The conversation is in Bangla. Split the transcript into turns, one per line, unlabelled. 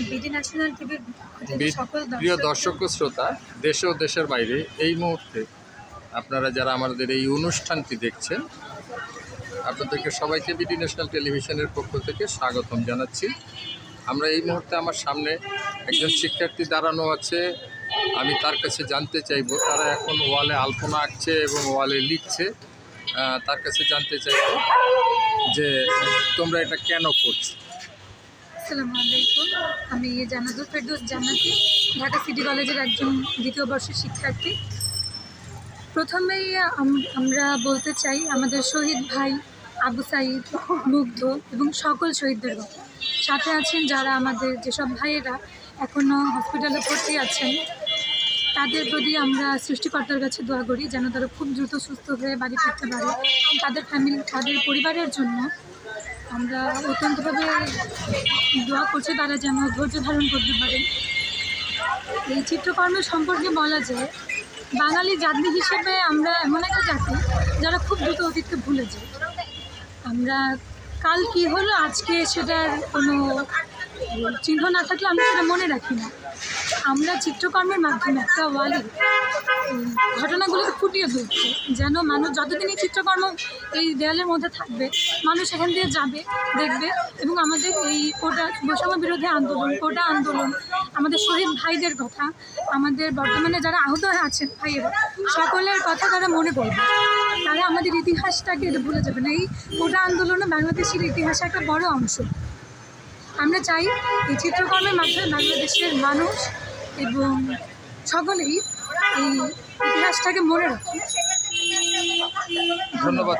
বিডি ন্যাশনাল টিভির সকল
প্রিয় দর্শক ও শ্রোতা, দেশে ও দেশের বাইরে এই মুহূর্তে আপনারা যারা আমাদের এই অনুষ্ঠানটি দেখছেন, আপনাদেরকে সবাইকে বিডি ন্যাশনাল টেলিভিশনের পক্ষ থেকে স্বাগতম জানাচ্ছি। আমরা এই মুহূর্তে আমার সামনে একজন শিক্ষার্থী দাঁড়ানো আছে। আমি তার কাছে জানতে চাইব, তারা এখন ওয়ালে আলপনা আঁকছে এবং ওয়ালে লিখছে। তার কাছে জানতে চাইব যে তোমরা এটা কেন করছো।
আসসালামু আলাইকুম, আমি জান্নাতুল ফেরদৌস জান্নাতি, ঢাকা সিটি কলেজের একজন দ্বিতীয় বর্ষের শিক্ষার্থী। প্রথমেই আমরা বলতে চাই আমাদের শহীদ ভাই আবু সাঈদ, মুগ্ধ এবং সকল শহীদদের কথা। সাথে আছেন যারা আমাদের যেসব ভাইয়েরা এখনও হসপিটালে ভর্তি আছেন, তাদের প্রতি আমরা সৃষ্টিকর্তার কাছে দোয়া করি যেন তারা খুব দ্রুত সুস্থ হয়ে বাড়ি ফিরতে পারে। তাদের ফ্যামিলি, তাদের পরিবারের জন্য আমরা অত্যন্তভাবে দোয়া করছি তারা যেন ধৈর্য ধারণ করতে পারে। এই চিত্রকর্মের সম্পর্কে বলা যায়, বাঙালি জাতি হিসেবে আমরা এমন একটা জাতি যারা খুব দ্রুত অতীতকে ভুলে যায়। আমরা কাল কী হলো আজকে সেটার কোনো চিহ্ন না থাকলে আমরা সেটা মনে রাখি না। আমরা চিত্রকর্মের মাধ্যমে একটা ওয়ালে ঘটনাগুলোকে ফুটিয়ে তুলছি যেন মানুষ যতদিন এই চিত্রকর্ম এই দেয়ালের মধ্যে থাকবে, মানুষ এখান দিয়ে যাবে, দেখবে এবং আমাদের এই বৈষম্য বিরোধী আন্দোলন, কোটা আন্দোলন, আমাদের শহীদ ভাইদের কথা, আমাদের বর্তমানে যারা আহত হয়ে আছেন ভাইয়েরা, সকলের কথা তারা মনে করবে। তারা আমাদের ইতিহাসটাকে ভুলে যাবে না। এই কোটা আন্দোলনে বাংলাদেশের ইতিহাসে একটা বড় অংশ। আমরা চাই এই চিত্রকর্মের মাধ্যমে বাংলাদেশের মানুষ এবং সকলেই এই ইতিহাসটাকে মনে রাখে।
ধন্যবাদ।